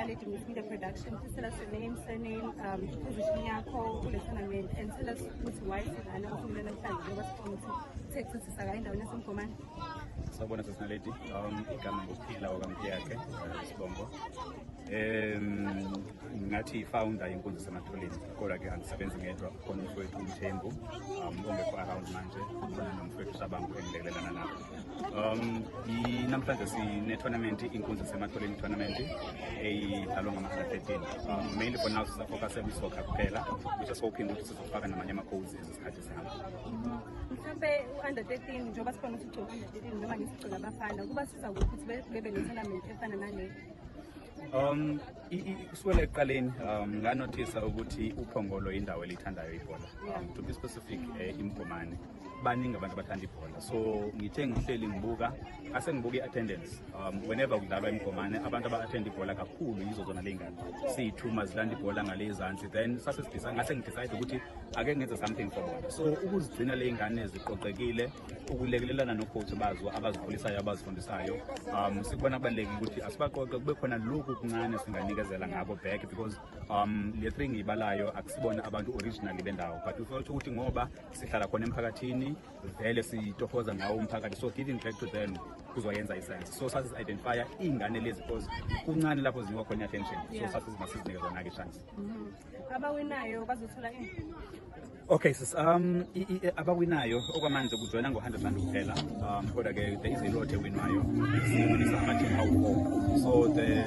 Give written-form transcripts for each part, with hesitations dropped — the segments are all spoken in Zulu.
Naledi Media Production. Please tell us your name, surname, position yakho kule tournament, and tell us why Sizana ufuna namhlanje njengoba siphuma ukuthi sisaka endaweni yaseMgomani. Sawubona Naledi, igama ngokuphila okamphiyakhe Sibongo. Ngathi founder inkundla Sematholeni, kodwa ke angisebenzi ngedwa khona umfowethu uMthembu ongekho around manje, khona nomfowethu Shabangu engilekelelana nabo. Namhlanje sine tournament inkundla Sematholeni tournament eyidlalwa ngama-13. Mainly for now sisafocus soccer kuphela, which is hoping ukuthi sizofaka namanye ama-codes ezisikhathi sihamba. Mhlambe u-under 13 njengoba sifuna ukuthi u-under 13 noma ngisicela abafana kuba siza ukuthi bebe ne-tournament efana nale. Kusukela ekuqaleni nganothisa ukuthi uPhongolo indawo elithandayo ibhola. To be specific, iMgomani baningi abantu abathanda ibhola, so ngithe ngihleli ngibuka asengibuka i-attendance whenever kudlalwa iMgomani abantu aba-attend ibhola kakhulu yizo zona ley'ngane siyi-2 zilanda ibhola ngale zansi. Then ngase ngidecide ukuthi ake ngenze something for bona, so ukuzigcina ley'ngane ziqoqekile, ukulekelelana nocoach bazo abazikhulisayo abazifundisayo. Sikubona kubalulekile ukuthi asibaqoqe kube khona lokhu kuncane singanikezela ngabo back, because le 3 ngiyibalayo akusibona abantu originally bendawo, but ufuna ukuthi ngoba sihlala khona emphakathini vele sitohoza ngawo umphakathi, so giving back to them kuzoyenza isense. So sasi-identify iy'ngane lezi because kuncane lapho zinikwa khona attention, so sasizinike zona-ke chance. Abawinayo bazothola ini? Okay, sis, abawinayo okwamanje kujoyina ngo-100 kuphela, kodwa ke there is a lot ewinwayo. Sisebenzisa ama-team awu-4, so the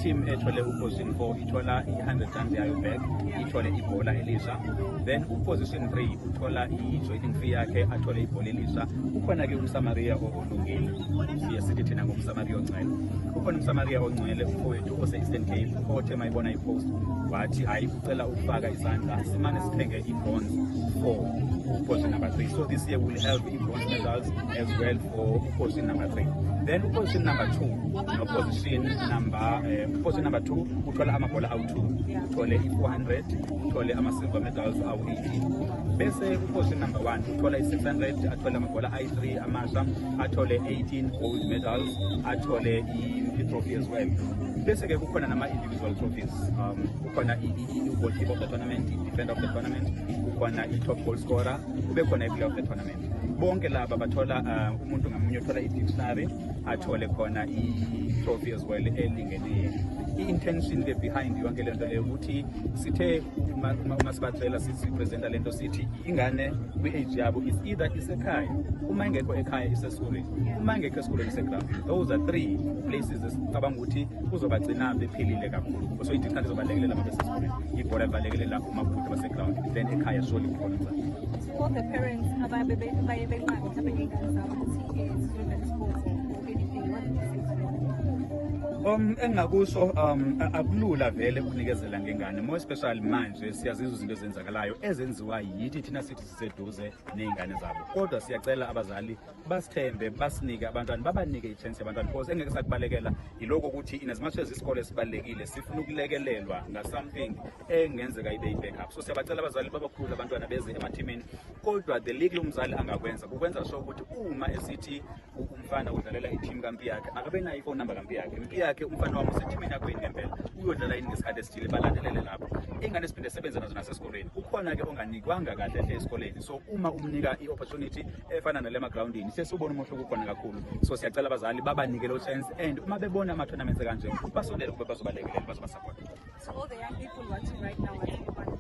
team ethole uposition 4 ithola i-100 yayo back, ithole ibhola elisha. Then uposition 3 uthola i-joining fee yakhe, athole ibhola elisha. Ukhona-ke umsamaria olungile, sithi thina ngomsamaria ongcwele. Ukhona umsamaria ongcwele umfowethu ose-Eastern Cape othe mayibona i-post wathi hayi ucela ukufaka isandla simane sithenge i-bonds for position number 3. So this year we'll have i-bronze medals as well for position number 3. Then position number 2 no position number 2 uthola amabhola awu-2, uthole i-400, uthole ama-silver medals awu-18. Bese position number 1 uthola i-600, athole amabhola ayi-3 amasha, athole 18 gold medals, athole i-trophy as well. Bese ke kukhona nama-individual trophies, kukhona i-goalkeeper of the tournament, i-defender of the tournament, kukhona i-top goal scorer, kube khona i-player of the tournament. Bonke laba bathola umuntu ngamunye uthola i-dictionary, athole khona i-trophy as well elingene. I-intention behind yonke lento leyo ukuthi sithe uma sibatshela sipresenta lento sithi ingane kwi-age yabo is either isekhaya, uma ingekho ekhaya isesikoleni, uma ingekho esikoleni iseground. Those are 3 places esicabanga ukuthi kuzobagcina bephilile kakhulu. So i-dictionary izobalekelela uma besesikoleni, ibhola libalekelela uma kude baseground, then ekhaya surely kukhona umzali. For the parents abaye benqaba mhlawumbe ngey'ngane zabo ukuthi zizodlala sports or anything, what do you say to them? Engakusho akulula vele ukunikezela ngengane, more especially manje siyazizwa izinto ezenzakalayo ezenziwa yithi thina sithi siseduze ney'ngane zabo, kodwa siyacela abazali basithembe, basinike abantwana, babanike i-chance yabantwana, because engeke sakubalekela yiloko ukuthi in as much as isikole sibalulekile sifuna ukulekelelwa nga-something engenzeka ibe i-backup. So siyabacela abazali babakhulu abantwana beze emathimeni, kodwa the league umzali angakwenza kukwenza sure ukuthi uma esithi umfana udlalela i-team kampi yakhe akabe nayo i-phone number kampi yakhe, impi yakhe umfana wami usethimini yakho yini ngempela, uyodlala yini ngesikhathi esithile, balandelele lapho. Ingane siphinde sebenze nazo nasesikoleni, kukhona-ke onganikwanga kahle hle esikoleni, so uma umnika i-opportunity efana nale emagrawundini sesubona umehluko ukhona kakhulu. So siyacela abazali babanike lo chance, and uma bebona ama-tournaments kanje basondele kube bazobalekelela, bazobasupport. So all the young people watching right now are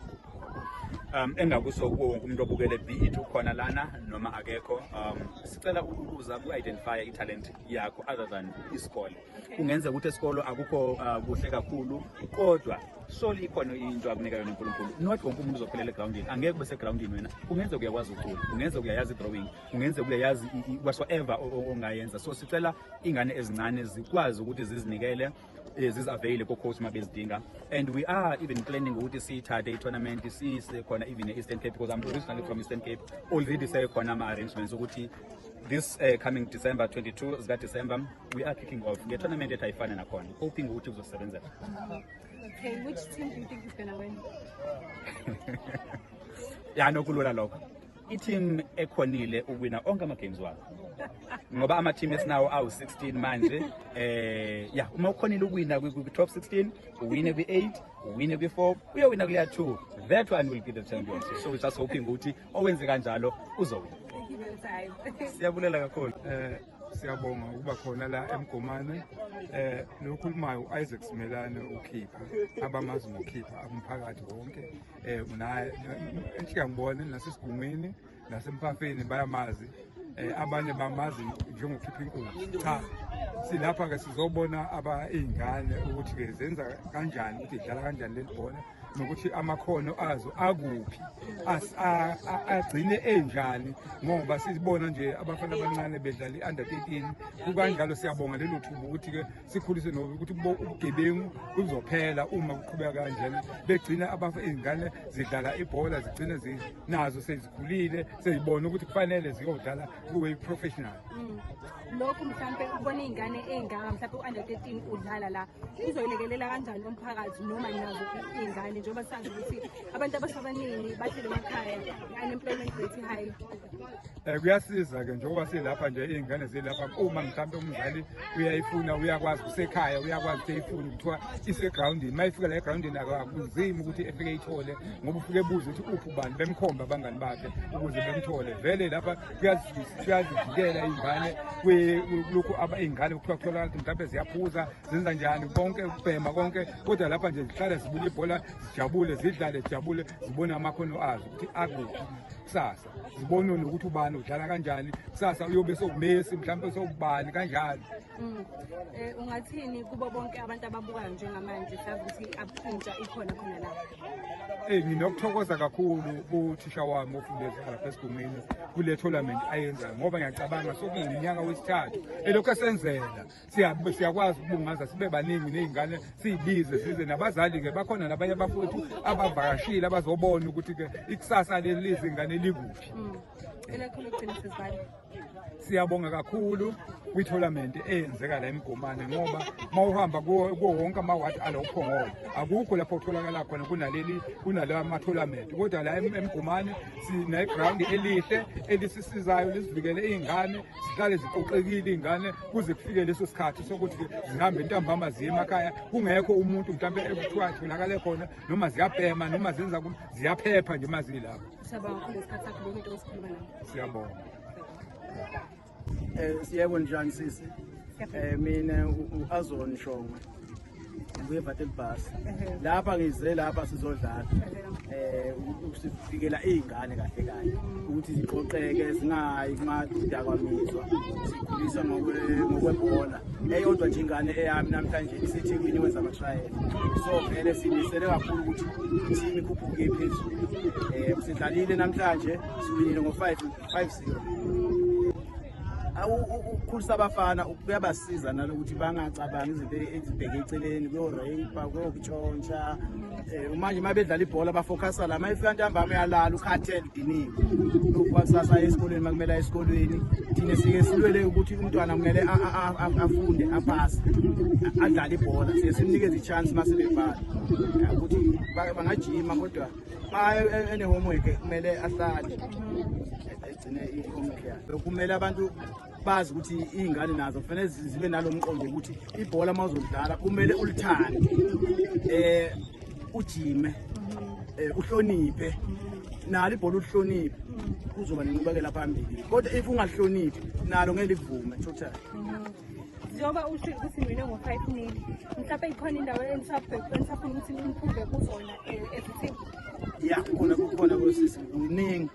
engakusho kuwo wonke umuntu obukele be it ukhona lana noma akekho, sicela ukuza ku-identify i-talent yakho other than isikole. Kungenza ukuthi esikolo akukho kuhle kakhulu, kodwa surely ikhona into akunika yona uNkulunkulu. Not wonke umuntu uzophelela egroundini, angeke ube segroundini wena, kungenza uyawazi ucula, kungenza uyayazi i-drawing, kungenza uyayazi whatsoever ongayenza. So sicela ingane ezincane zikwazi ukuthi zizinikele, ziz-availe ko-coach uma bezidinga, and we are even planning ukuthi siyithathe i-tournament siyise khona even e-Eastern Cape, because I'm originally from Eastern Cape. Already sekhona ama-arrangements ukuthi this coming December 22 zika-December we are kicking off nge-tournament etayifana nakhona, hoping ukuthi kuzosebenzela. Okay, which team do you think is gonna win? Ya nokulula lokho. I-team ekhonile uwina onke ama-games wabo. ngoba ama team esinawo awu 16 manje. Yeah, uma ukhonile ukuwina ku top 16, uwine kwi8, uwine kwi4, uyowina kuya 2. That one will be the championship. So we're just hoping ukuthi owenze kanjalo uzowina. Thank you for your time. Siyabulela kakhulu. Siyabonga ukuba khona la eMgomane. Lokhulumayo uIsaac Simelane ukhipha abamazi ngokhipha umphakathi wonke. Unaye enhlika ngibone nasesigumeni nasemphafeni bayamazi. Abanye bamazi njengokhipha inkunzi. Cha, silapha ke sizobona izingane ukuthi ke zenza kanjani ukuthi idlala kanjani le bhola nokuthi amakhono azo akuphi agcine enjani ngoba sibona nje abafana abancane bedlala iunder 13 kukanjalo siyabonga lelo thuba ukuthi ke sikhulise nokuthi ubugebengu kuzophela uma kuqhubeka kanjalo begcina izingane zidlala ibhola zigcina zinazo sezikhulile sezibona ukuthi kufanele ziyodlala kuwe professional. Lokhu mhlambe ubona izingane engaka mhlambe uunder 13 udlala la uzoyilekelela kanjani umphakathi noma nazo izingane njengoba sazi ukuthi abantu abasabaningi bahlele emakhaya unemployment rate high. Kuyasiza ke njengoba silapha nje izingane zilapha uma mhlambe umzali uyayifuna uyakwazi kusekhaya uyakwazi ukuyifuna kuthiwa ise groundini mayifika la groundini akuzima ukuthi efike ithole ngoba ufike ebuza ukuthi uphi ubani bemkhomba abangani bakhe ukuze bemthole vele lapha kuyazivikela izingane lokhu izingane kuthola mhlambe ziyaphuza zenza njani konke ukubhema konke kodwa lapha nje zihlala zibuka ibhola zijabule zidlale zijabule zibona amakhono azo ukuthi akuphi kusasa zibone nokuthi ubani udlala kanjani kusasa uyobe sokubesi mhlambe sokubani kanjani. Ungathini kubo bonke abantu ababukayo njengamanje sazi ukuthi abuntsha ikhona khona la. Nginokuthokoza kakhulu kuthisha wami ofundisa lapha esigumeni kule tournament ayenza ngoba ngiyacabanga sokuyinyaka wesithathu elokho esenzela siyakwazi ukubungaza sibe baningi nezingane siyibize size nabazali ke bakhona nabanye abafowethu abavakashile abazobona ukuthi ke ikusasa lezi ngane likuphi. Elakhulu ugcina sesibali. Siyabonga kakhulu kwi-tournament eyenzeka la eMgomane ngoba mawuhamba kuwo wonke amawadi alophongolo akukho lapho utholakala khona kunala ma-tournament kodwa la eMgomane sine-ground elihle elisisizayo lisivikele izingane zihlale ziqoqekile izingane kuze kufike leso sikhathi sokuthi zihambe ntambama ziye emakhaya kungekho umuntu mhlawumbe ekuthiwa atholakale khona noma ziyabhema noma zenza ziyaphepha nje mazilapho. Siyabonga. Siyebo njani sisi? Mina uAzon Shongwe. Ngiyevathe ibhasi. Lapha ngize lapha sizodlala. Usifikela izingane kahle kahle ukuthi ziqoqeke zingayi kumadakamiswa. Sikhulisa ngokwebhola. Eyodwa nje ingane eyami namhlanje sithi kwini wenza ama trial. So vele simisele kakhulu ukuthi team ikhuphuke phezulu. Sidlalile namhlanje siwinile ngo5-0. Ukukhulisa abafana kuyabasiza nalokuthi bangacabangi izinto ezibheke eceleni kuyorape kuyokutshontsha manje mabedlala ibhola bafocusa la mayifika ntambama yalala ukhathele dinini ukukusasa esikoleni makumele esikoleni thina sike silwele ukuthi umntwana kumele afunde aphase adlale ibhola simnikeza ichance masebebhala ukuthi bangajima kodwa ene homework kumele ahlale egcine i-homework yakhe. Kumele abantu bazi ukuthi izingane nazo kufanele zibe nalomqondo ukuthi ibhola mawuzodlala kumele ulithande ujime uhloniphe nalo ibhola uhloniphe kuzoba nenqubekela phambili kodwa if ungahloniphi nalo ngeke livume totally. Njengoba ukuthi mina ngo5-0 mhlawumbe ikhona indawo enisafuna ukuthi nimphumbe kuzona ezithini. Yeah, kukhona kwesisi uningi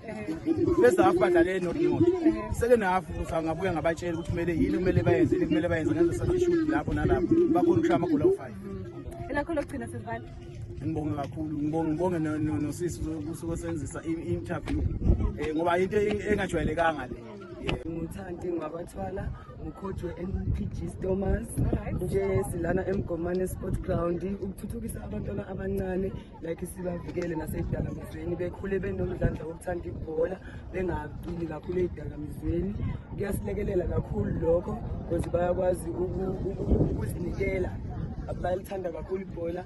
bese afadlale noDinot seke nafu usangabuya ngabatshela ukuthi kumele yini kumele bayenze kumele bayenze ngenza substitute lapho nalapho bakhona ukushaya amagoli awu5. Elakho lokugcina sesibali. Ngibonga kakhulu ngibonge nosisi ukusebenzisa i-interview ngoba into engajwayelekanga le. Ngithandi ngabathwala ucoach we-NPG Thomas nje silana eMgomane Sport Ground ukuthuthukisa abantwana abancane like sibavikele nasezidakamizweni bekhule benomdlandla wokuthanda ibhola bengaqili kakhulu ezidakamizweni. Kuyasilekelela kakhulu lokho because bayakwazi ukuzinikela bayalithanda kakhulu ibhola.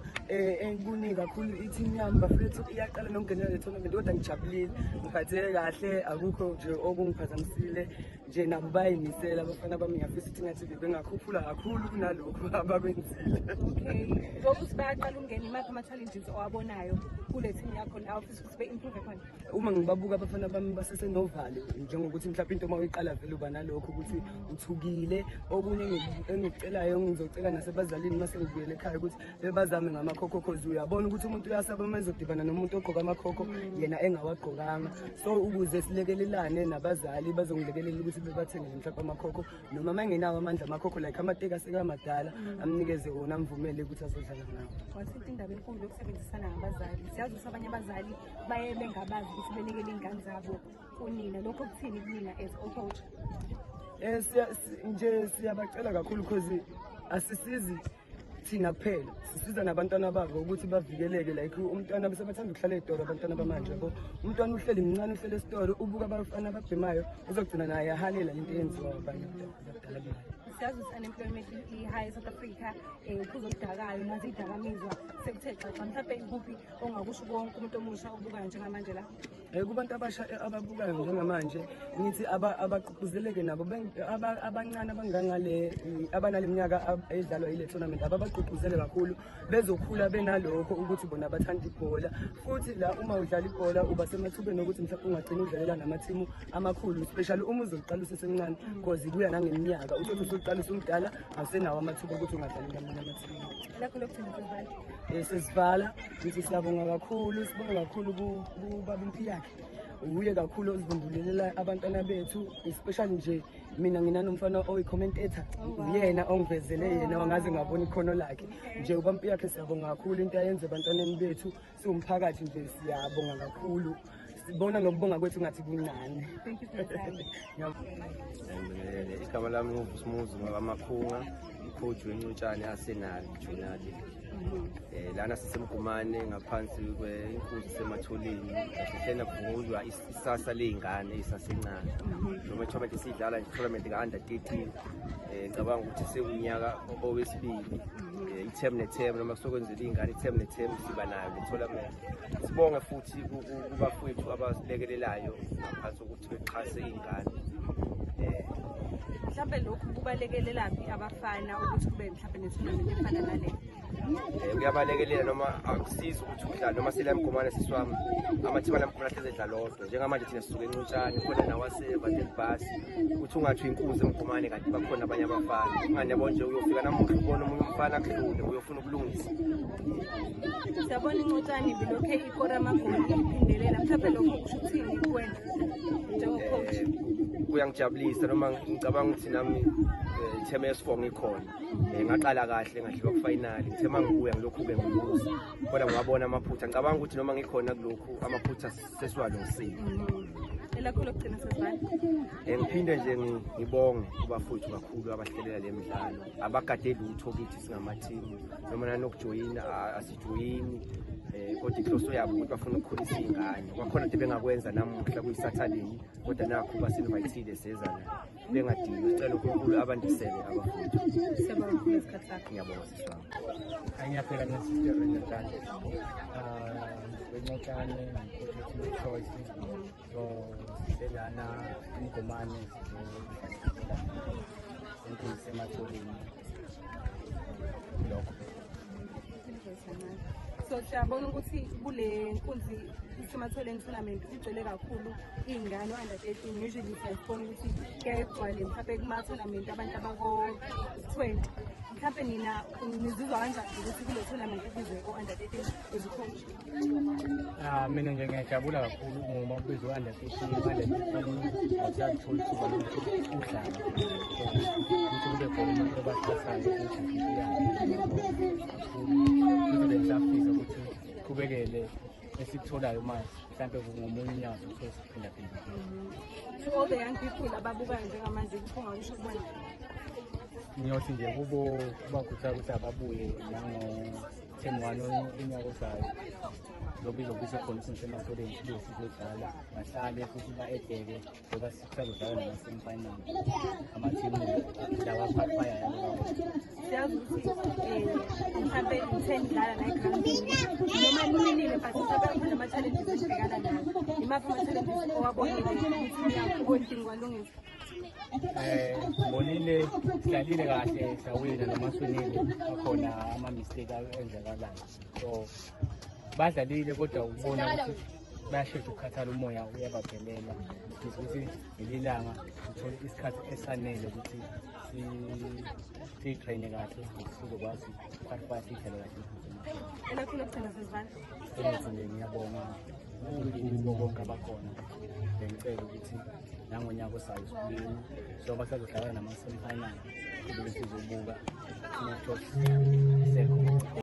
Kuningi kakhulu i-team yami bafethu iyaqala nokungenela le tournament kodwa ngijabulile, ngiphatheke kahle, akukho nje okungiphazamisile nje, nabo bayimisela abafana bami. Ngiyafisa ukuthi ngathi bengakhuphula kakhulu kunalokhu abakwenzile. Okay, ngokuthi bayaqala ukungena imaphi ama-challenges owabonayo kule team yakho la ofisa ukuthi be-improve khona? Uma ngibabuka abafana bami basesenovalo, njengokuthi mhlawumbe into uma uyiqala vele uba nalokho ukuthi uthukile. Okunye engikucelayo ngizocela nasebazalini uma sengibuyele ekhaya ukuthi bebazame ngamakhokho, cause uyabona ukuthi umuntu uyasaba uma ezodibana nomuntu ogqoka amakhokho yena engawagqokanga. So ukuze silekelelane nabazali bazongilekelela ukuthi bebathengele mhlawumbe amakhokho, noma uma engenawo amandla amakhokho like amateka asekamadala amnikeze wona, amvumele ukuthi azodlala nawo. Wasitha indaba enkulu yokusebenzisana nabazali. Siyazi ukuthi abanye abazali baye bengabazi ukuthi belekele iy'ngane zabo kunina. Lokho kuthini kunina as coach? Nje siyabacela kakhulu because asisizi thina kuphela, sisiza nabantwana babo ukuthi bavikeleke. Like umntwana besebathanda ukuhlala edoro abantwana bamanje yabo, umntwana uhleli mncane uhlele esitoro ubuka abafana ababhemayo uzogcina naye ahalela into eyenziwa abanye abadala. Siyazi ukuthi unemployment i-high South Africa, kuzokudakayo nazi idakamizwa sekuthe xaxa. Mhlawumbe ikuphi ongakusho konke umuntu omusha obukayo njengamanje la? Kubantu abasha ababukayo njengamanje ngithi abagqugquzeleke nabo abancane abangangale abanale minyaka edlalwa ile tournament, ababagqugquzele kakhulu bezokhula benalokho ukuthi bona bathanda ibhola. Futhi la uma udlala ibhola uba semathubeni ukuthi mhlawumbe ungagcina udlalela namathimu amakhulu, especially uma uzoqala usesemncane because kuya nangeminyaka. Uthi usuqala usumdala awusenawo amathuba ukuthi ungadlalela amanye amathimu. Lakho lokugcina sesivala. Sesivala ngithi siyabonga kakhulu, sibonga kakhulu kubaba Mpiyakhe. Uye kakhulu ozivundulelela abantwana bethu, especially nje mina nginanomfana oyi-commentator, uyena ongivezele yena wangaze ngabona ikhono lakhe. Nje ubaba Mpiyakhe siyabonga kakhulu into ayenze ebantwaneni bethu, siwumphakathi nje siyabonga kakhulu. Sibona nokubonga kwethu ngathi kuncane. Thank you for your time. Igama lami nguVusumuzi Makhunga, coach weNyutshane Arsenal Junior League. Lana sisemgumane ngaphansi kwenkunzi sematholeni, sihlena kuvungulwa isasa ley'ngane isasencane. Noma tournament sidlala tournament ka-under 13, ngicabanga ukuthi sekunyaka owesibili. I-term ne-term noma kusokwenzela iy'ngane i-term ne-term siba nayo le-tournament. Sibonge futhi kubafowethu abasilekelelayo ngaphansi kokuthi bexhase iy'ngane. Mhlawumbe lokhu kubalekelelaphi abafana ukuthi kube mhlawumbe ne-tournament efana nale? Kuyabalekelela noma akusizi ukuthi udlale noma sila Mgomane siswami amathiba lamkhona sezedlala lodwa. Njengamanje thina sisuke eNcutshane khona nawaseva delbasi ukuthi ungathi inkunzi eMgomane kanti bakhona abanye abafana. Ungani yabo nje uyofika namuhla ubona omunye umfana akudlule uyofuna ukulungisa. Siyabona iNcutshane ibilokhe ikora amagoli iphindelela. Mhlawumbe lokho kusho ukuthini kuwena njengocoach? Kuyangijabulisa noma ngicabanga ukuthi nami itheme yesi4 ngikhona. Ngaqala kahle ngadliwa ku-final, ngithe uma ngibuya ngilokhu-ke ngibuza kodwa ngabona amaphutha. Ngicabanga ukuthi noma ngikhona kulokhu amaphutha sesiwalungisile. Elakho lokugcina sesivala. Ngiphinde nje ngibonge kubafowethu kakhulu abahlelela le midlalo, abagade lutho kithi singamathimu noma nanokujoyina asijoyini. Kodwa inhloso yabo ukuthi bafuna ukukhulisa iy'ngane. Kwakhona into bengakwenza namuhla kuyi-Saturday kodwa nakho basi-invayithile sezana bengadingi. Sicela uNkulunkulu abandisele abafowethu. Siyabonga kakhulu isikhathi sakho. Ngiyabonga siswami. Ngiyaphela nesister weNyutshane. weNyutshane choice. So selana Mgomane sematholeni lokho. So siyabona ukuthi kule nkunzi isematholeni tournament igcwele kakhulu iy'ngane under 13. Usually siyabona ukuthi kuyaye kugcwale mhlawumbe kuma-tournament abantu abako-20. Mhlawumbe nina nizizwa kanjani ukuthi kule tournament ibizwe o-under 13 as a coach? Mina nje ngiyajabula kakhulu ngoba ubizwe u-under 13, awusatholi ithuba lokudlala. Ukuthi kube khona umuntu obaxhasayo ngisafisa ukuthi qhubekele esikutholayo manje mhlawumbe ngomunye unyaka sesiphinda-phinda. To all the young people ababukayo njengamanje kungakusho kubona? Ngiyothi nje kubakhuthaza ukuthi ababuye 10 1 unyaka ozayo lobe izobisa khona sisematholeni sibe sizodlala bahlale futhi ba-edeke ngoba sisazodlala nama-semifinal amathimu lawa aphaya yalo siyazi ukuthi mhlampe nithendlala la egrandini noma niwinile but mhlampe khona ama-challenges esibhekana nawo imaphi ama-challenges owabonile ukuthi niyakubonini kwalungisa bonile sidlalile kahle sawina noma swinile akhona ama-mistake enzakalayo so badlalile kodwa ubona ukuthi bayashesha ukukhathala umoya uyabaphelela ukuthi ngelilanga uthole isikhathi esanele ukuthi siyitrayine kahle sizokwazi ukwalifaya siyidlale kahle elakhulu okugcina sezivana emithindeni ngiyabonga kubo bonke abakhona bengicela ukuthi nangonyaka osayo sibuyeni so basazodlala nama-semifinal kube sizobuka